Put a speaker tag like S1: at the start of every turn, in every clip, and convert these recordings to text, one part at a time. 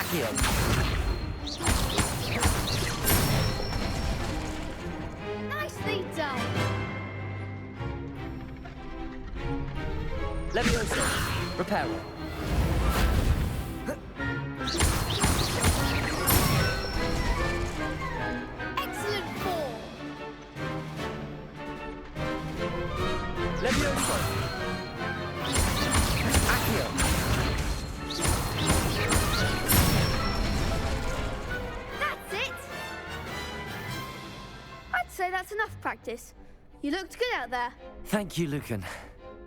S1: Accio.
S2: Nicely done.
S1: Levioso. Reparo.
S2: Excellent form.
S1: Levioso. Accio.
S2: That's it. I'd say that's enough practice. You looked good out there.
S1: Thank you, Lucan.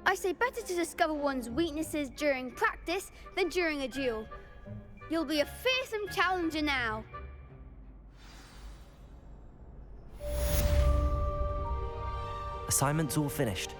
S2: I say better to discover one's weaknesses during practice than during a duel. You'll be a fearsome challenger now.
S1: Assignment's all finished.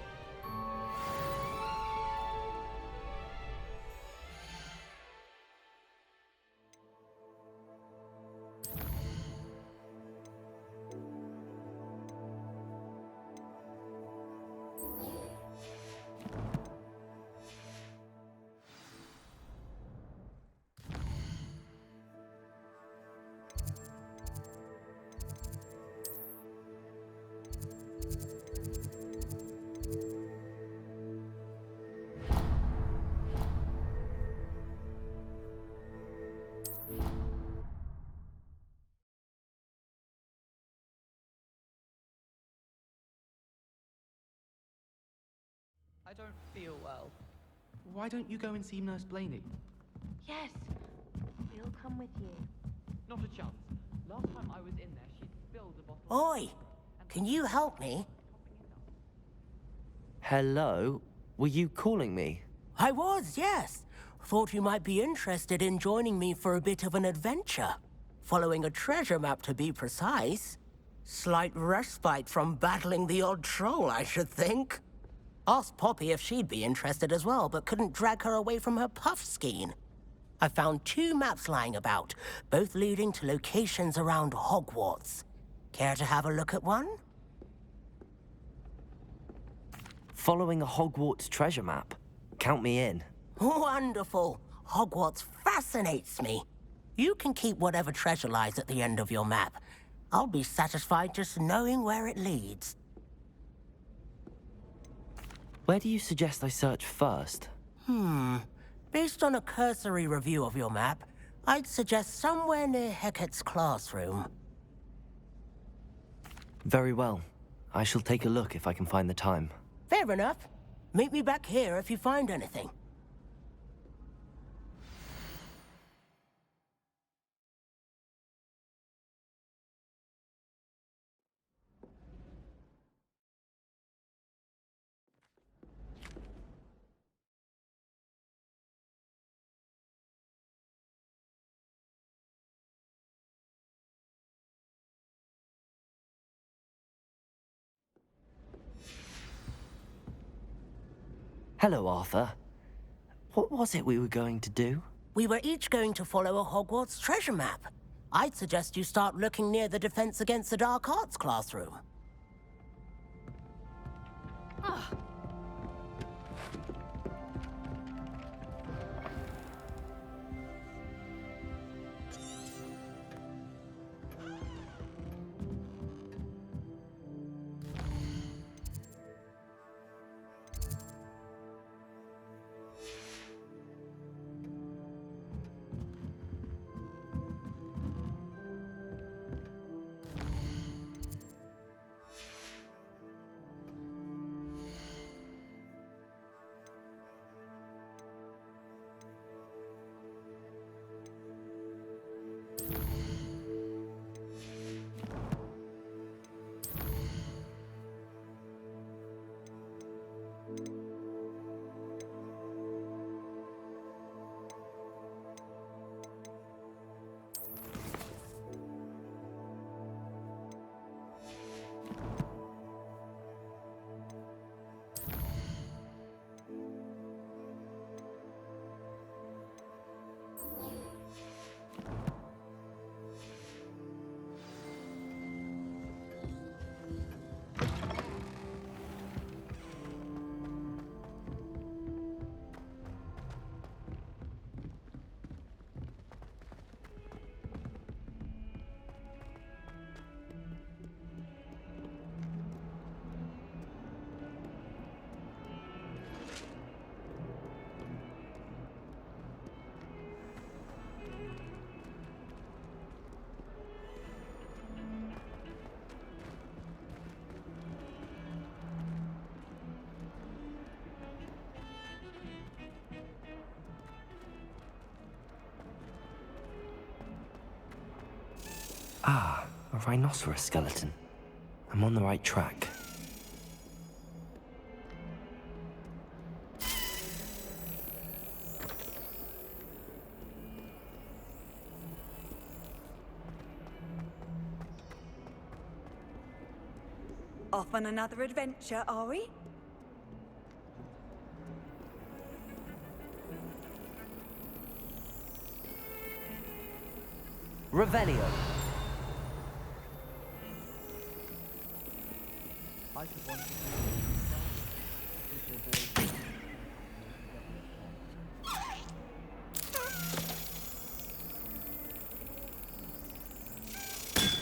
S3: I don't feel well.
S4: Why don't you go and see Nurse Blaney?
S5: Yes, we'll come with you.
S3: Not a chance. Last time I was in there, she'd spilled a bottle.
S6: Oi! Can you help me?
S1: Hello? Were you calling me?
S6: I was, yes. Thought you might be interested in joining me for a bit of an adventure. Following a treasure map, to be precise. Slight respite from battling the odd troll, I should think. Asked Poppy if she'd be interested as well, but couldn't drag her away from her puff skein. I found 2 maps lying about, both leading to locations around Hogwarts. Care to have a look at one?
S1: Following a Hogwarts treasure map. Count me in.
S6: Wonderful. Hogwarts fascinates me. You can keep whatever treasure lies at the end of your map. I'll be satisfied just knowing where it leads.
S1: Where do you suggest I search first?
S6: Based on a cursory review of your map, I'd suggest somewhere near Hecat's classroom.
S1: Very well. I shall take a look if I can find the time.
S6: Fair enough. Meet me back here if you find anything.
S1: Hello, Arthur. What was it we were going to do?
S6: We were each going to follow a Hogwarts treasure map. I'd suggest you start looking near the Defense Against the Dark Arts classroom.
S1: Ah, a rhinoceros skeleton. I'm on the right track.
S7: Off on another adventure, are we?
S1: Revelio.
S3: I should want to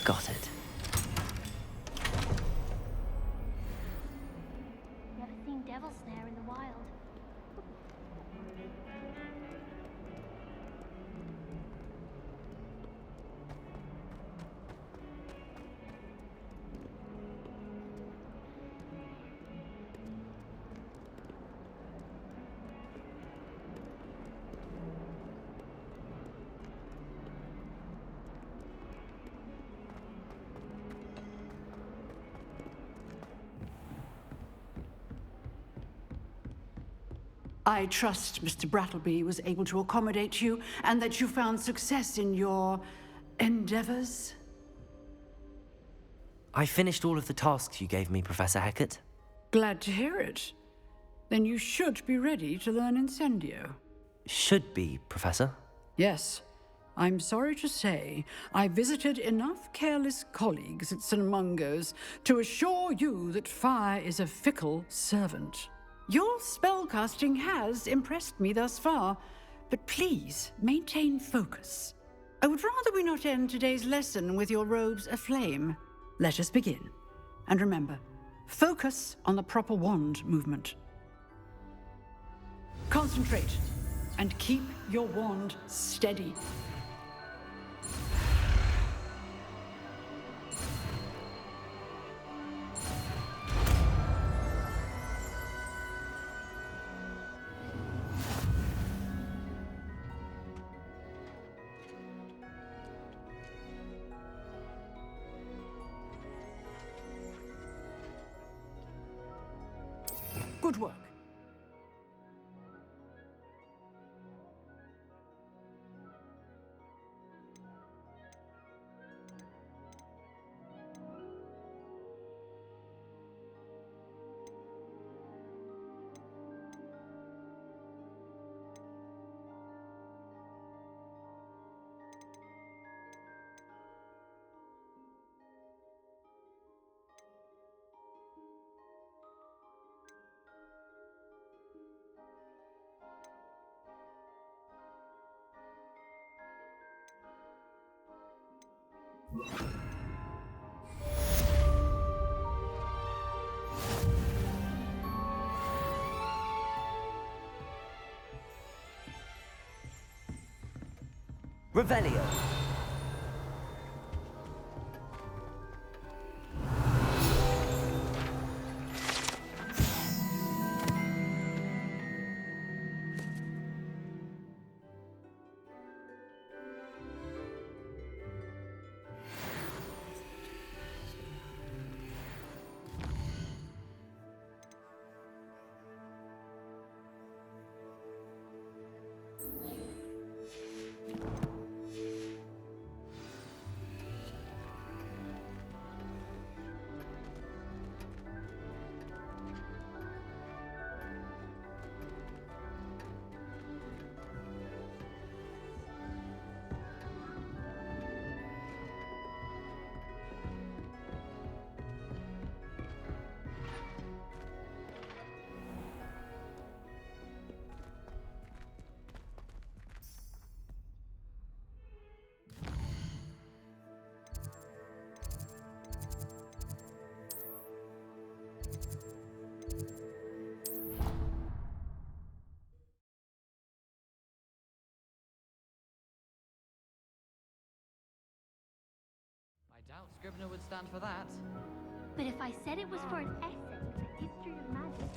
S1: Got it.
S5: Never seen devil snare in the wild.
S8: I trust Mr. Brattleby was able to accommodate you and that you found success in your endeavors.
S1: I finished all of the tasks you gave me, Professor Hecat.
S8: Glad to hear it. Then you should be ready to learn Incendio.
S1: Should be, Professor.
S8: Yes. I'm sorry to say, I visited enough careless colleagues at St. Mungo's to assure you that fire is a fickle servant. Your spellcasting has impressed me thus far, but please maintain focus. I would rather we not end today's lesson with your robes aflame. Let us begin. And remember, focus on the proper wand movement. Concentrate and keep your wand steady. Good work.
S1: Revelio.
S3: I doubt Scrivener would stand for that.
S5: But if I said it was for an essay, a history of magic,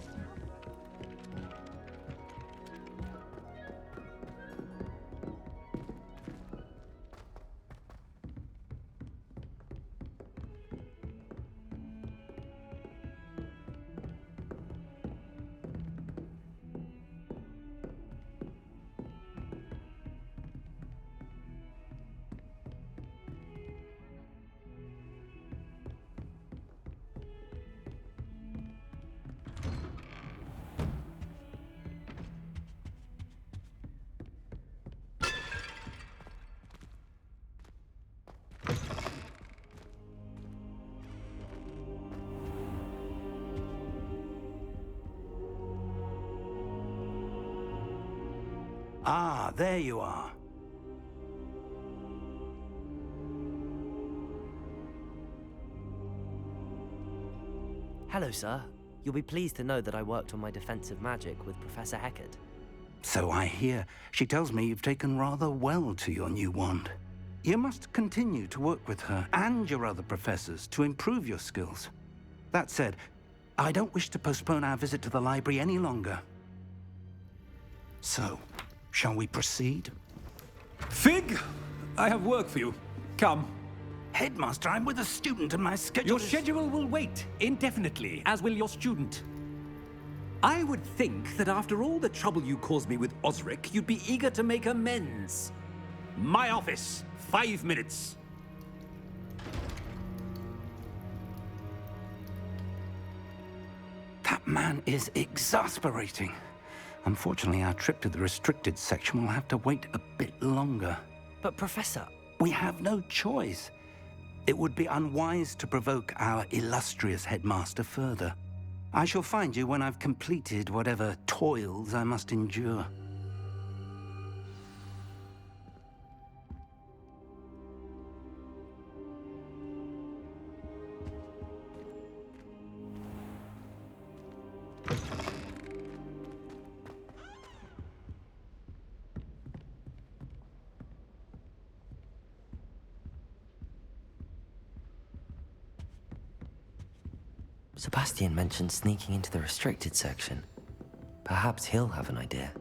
S9: Ah, there you are.
S1: Hello, sir. You'll be pleased to know that I worked on my defensive magic with Professor Heckard.
S9: So I hear. She tells me you've taken rather well to your new wand. You must continue to work with her and your other professors to improve your skills. That said, I don't wish to postpone our visit to the library any longer. So, shall we proceed?
S10: Fig, I have work for you. Come.
S9: Headmaster, I'm with a student and my schedule
S10: Your
S9: is...
S10: schedule will wait indefinitely, as will your student. I would think that after all the trouble you caused me with Osric, you'd be eager to make amends. My office, 5 minutes.
S9: That man is exasperating. Unfortunately, our trip to the restricted section will have to wait a bit longer.
S1: But, Professor...
S9: We have no choice. It would be unwise to provoke our illustrious headmaster further. I shall find you when I've completed whatever toils I must endure.
S1: Sebastian mentioned sneaking into the restricted section. Perhaps he'll have an idea.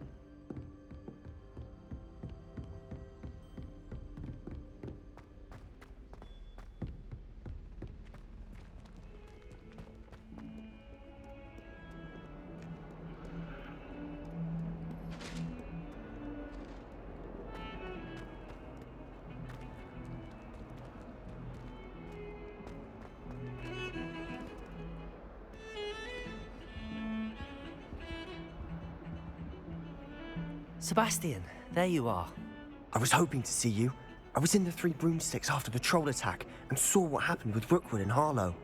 S1: Sebastian, there you are.
S11: I was hoping to see you. I was in the Three Broomsticks after the troll attack and saw what happened with Rookwood and Harlow.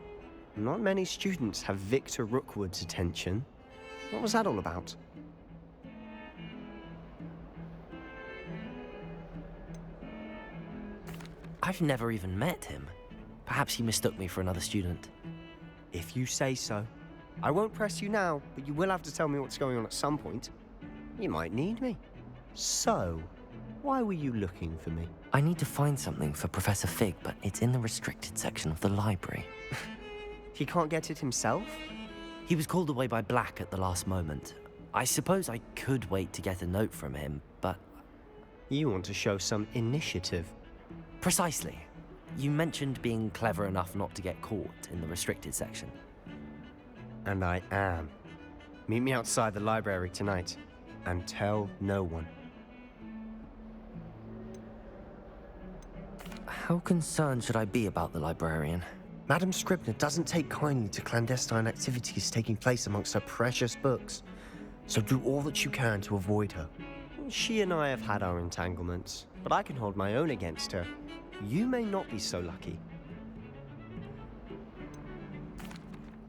S11: Not many students have Victor Rookwood's attention. What was that all about?
S1: I've never even met him. Perhaps he mistook me for another student.
S11: If you say so. I won't press you now, but you will have to tell me what's going on at some point. You might need me. So, why were you looking for me?
S1: I need to find something for Professor Fig, but it's in the restricted section of the library.
S11: He can't get it himself?
S1: He was called away by Black at the last moment. I suppose I could wait to get a note from him, but...
S11: You want to show some initiative.
S1: Precisely. You mentioned being clever enough not to get caught in the restricted section.
S11: And I am. Meet me outside the library tonight, and tell no one.
S1: How concerned should I be about the librarian?
S11: Madam Scribner doesn't take kindly to clandestine activities taking place amongst her precious books, so do all that you can to avoid her. She and I have had our entanglements, but I can hold my own against her. You may not be so lucky.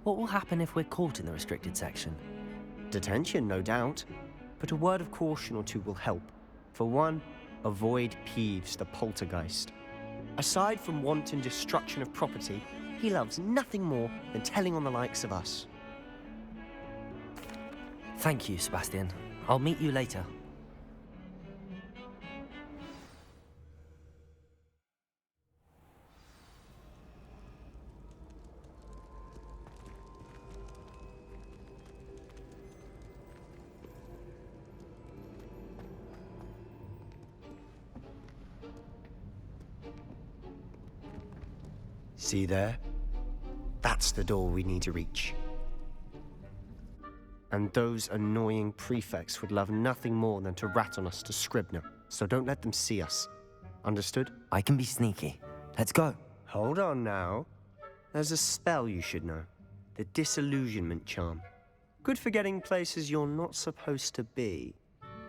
S1: What will happen if we're caught in the restricted section?
S11: Detention, no doubt, but a word of caution or two will help. For one, avoid Peeves, the poltergeist. Aside from wanton destruction of property, he loves nothing more than telling on the likes of us.
S1: Thank you, Sebastian. I'll meet you later.
S11: See there? That's the door we need to reach. And those annoying prefects would love nothing more than to rat on us to Scribner, so don't let them see us. Understood?
S1: I can be sneaky. Let's go.
S11: Hold on now. There's a spell you should know. The Disillusionment Charm. Good for getting places you're not supposed to be.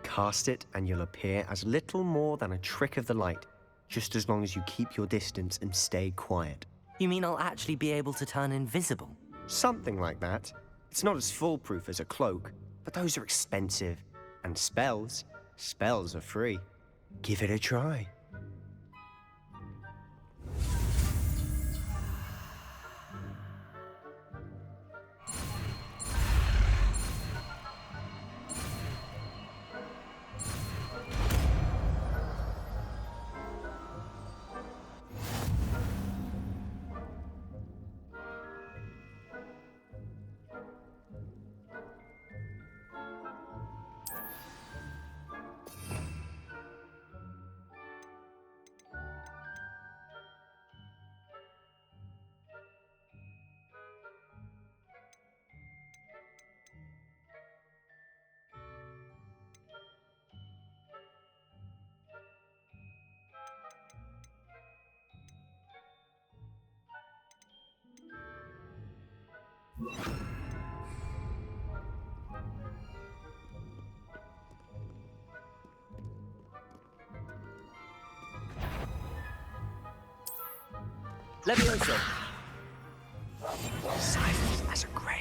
S11: Cast it and you'll appear as little more than a trick of the light, just as long as you keep your distance and stay quiet.
S1: You mean I'll actually be able to turn invisible?
S11: Something like that. It's not as foolproof as a cloak, but those are expensive. And spells, spells are free. Give it a try.
S1: Levioso!
S11: Silence as a grave.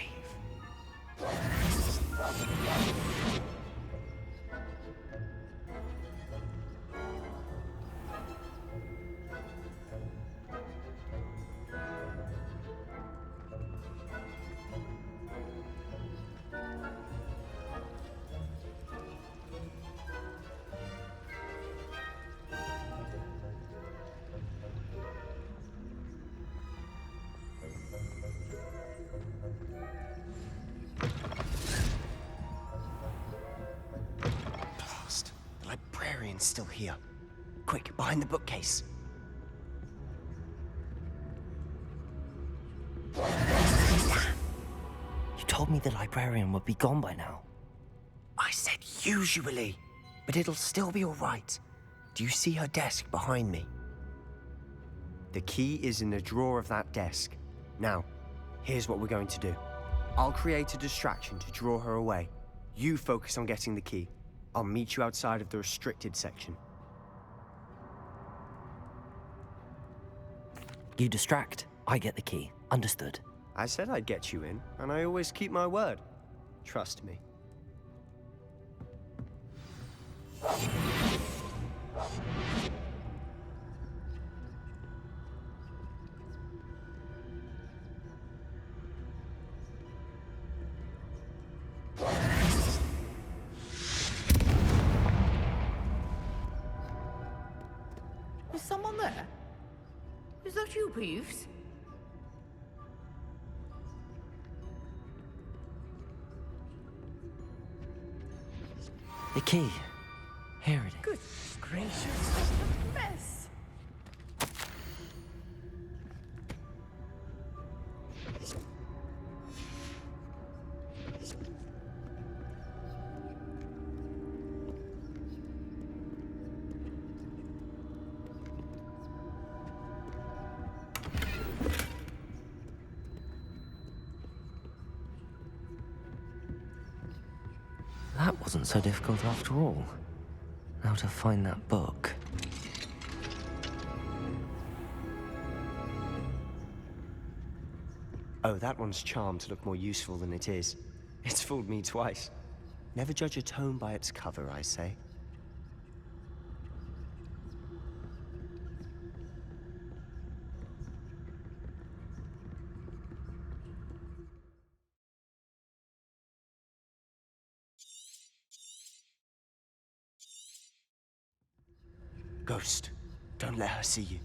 S11: Blast. The librarian's still here. Quick, behind the bookcase.
S1: You told me the librarian would be gone by now.
S11: I said usually, but it'll still be all right. Do you see her desk behind me? The key is in the drawer of that desk. Now, here's what we're going to do. I'll create a distraction to draw her away. You focus on getting the key. I'll meet you outside of the restricted section.
S1: You distract, I get the key. Understood.
S11: I said I'd get you in, and I always keep my word. Trust me.
S12: Is someone there? Is that you, Peeves?
S1: The key. Here it is.
S12: Good gracious. Mess.
S1: That wasn't so difficult after all. Now to find that book.
S11: Oh, that one's charmed to look more useful than it is. It's fooled me twice. Never judge a tome by its cover, I say. Ghost, don't let her see you.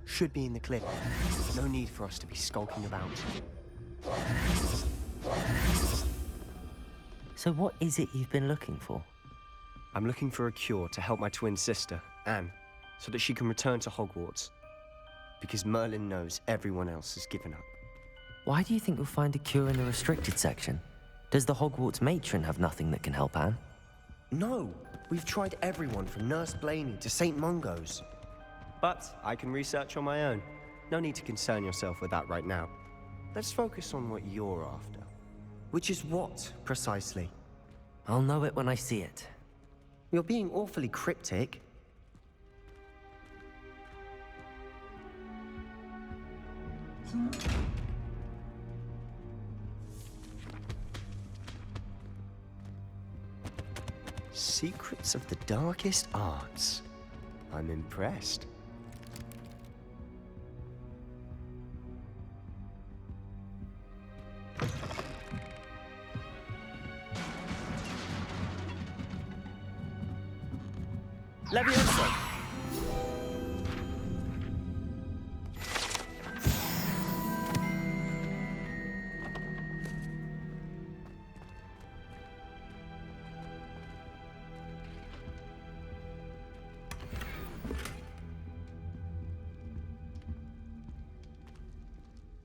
S11: Should be in the cliff. No need for us to be skulking about.
S1: So what is it you've been looking for?
S11: I'm looking for a cure to help my twin sister, Anne, so that she can return to Hogwarts. Because Merlin knows everyone else has given up.
S1: Why do you think you'll find a cure in the restricted section? Does the Hogwarts matron have nothing that can help Anne?
S11: No, we've tried everyone from Nurse Blaney to St. Mungo's. But I can research on my own. No need to concern yourself with that right now. Let's focus on what you're after. Which is what, precisely?
S1: I'll know it when I see it.
S11: You're being awfully cryptic. Secrets of the darkest arts. I'm impressed. Leviosa!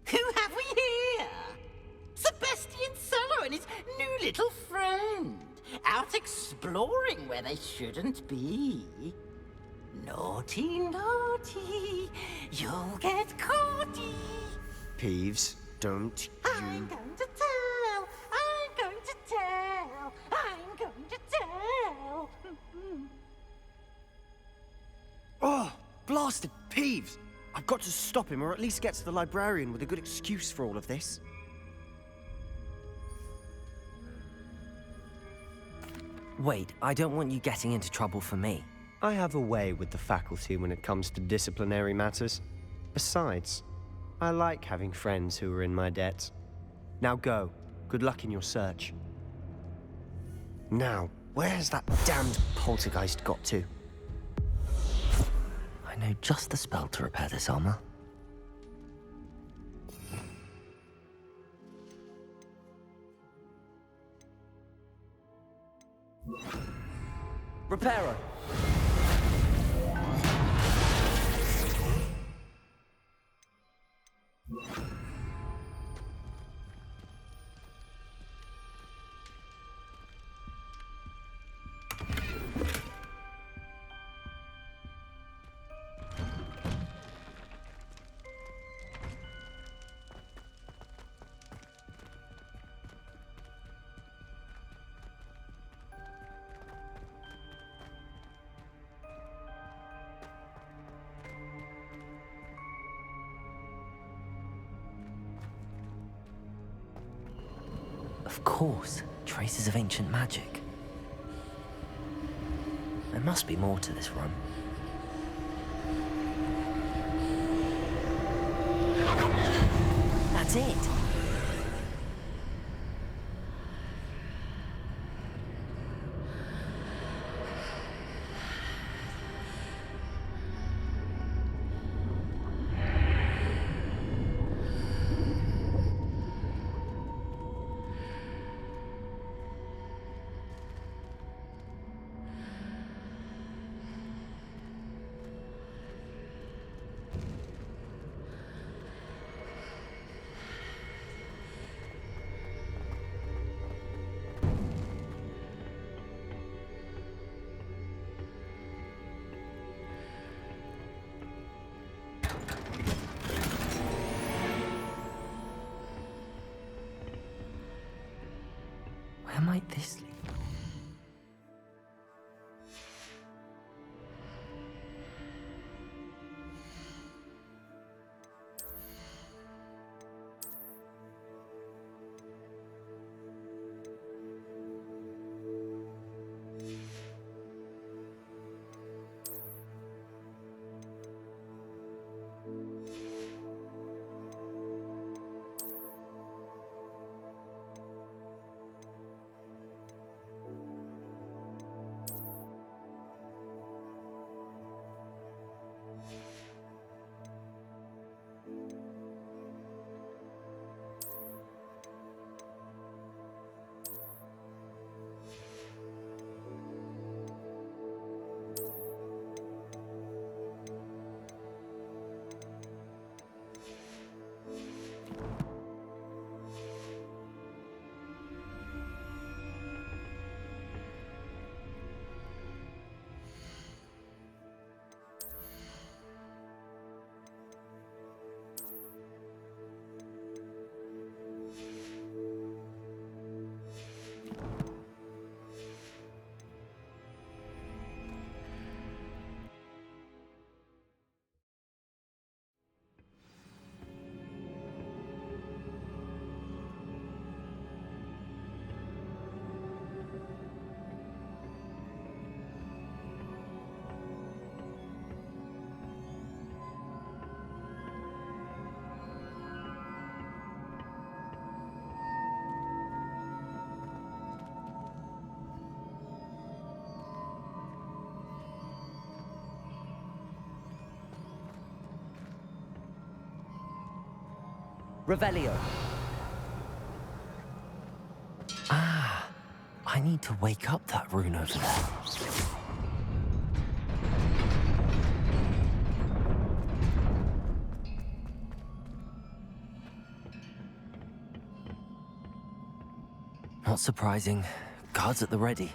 S12: Who have we here? Sebastian Cello and his new little friend. Out exploring where they shouldn't be. Naughty, naughty, you'll get caughty.
S11: Peeves, don't
S12: I'm going to tell, I'm going to tell, I'm going to tell.
S11: Oh, blasted Peeves! I've got to stop him, or at least get to the librarian with a good excuse for all of this.
S1: Wait, I don't want you getting into trouble for me.
S11: I have a way with the faculty when it comes to disciplinary matters. Besides, I like having friends who are in my debt. Now go. Good luck in your search. Now, where's that damned poltergeist got to?
S1: I know just the spell to repair this armor. Reparo! Of course, traces of ancient magic. There must be more to this run. That's it! Where might this lead? Revelio. Ah, I need to wake up that rune over there. Not surprising. Guards at the ready.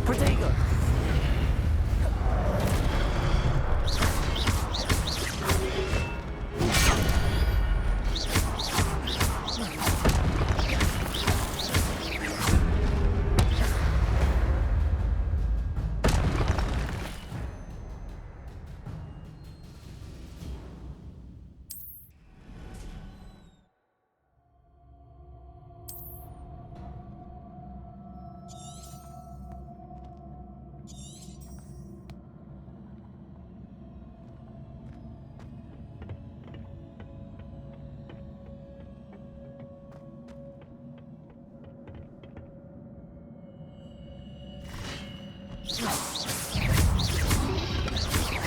S1: Protego!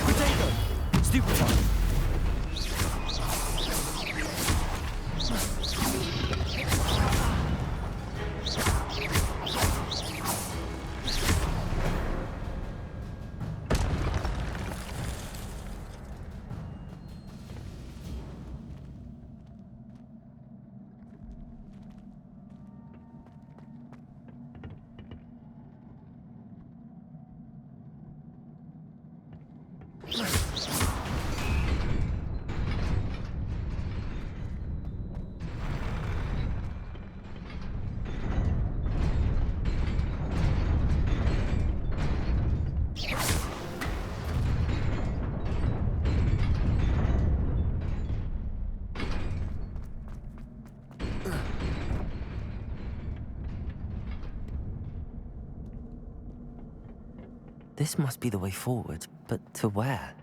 S1: Protego! Stupefy! This must be the way forward, but to where?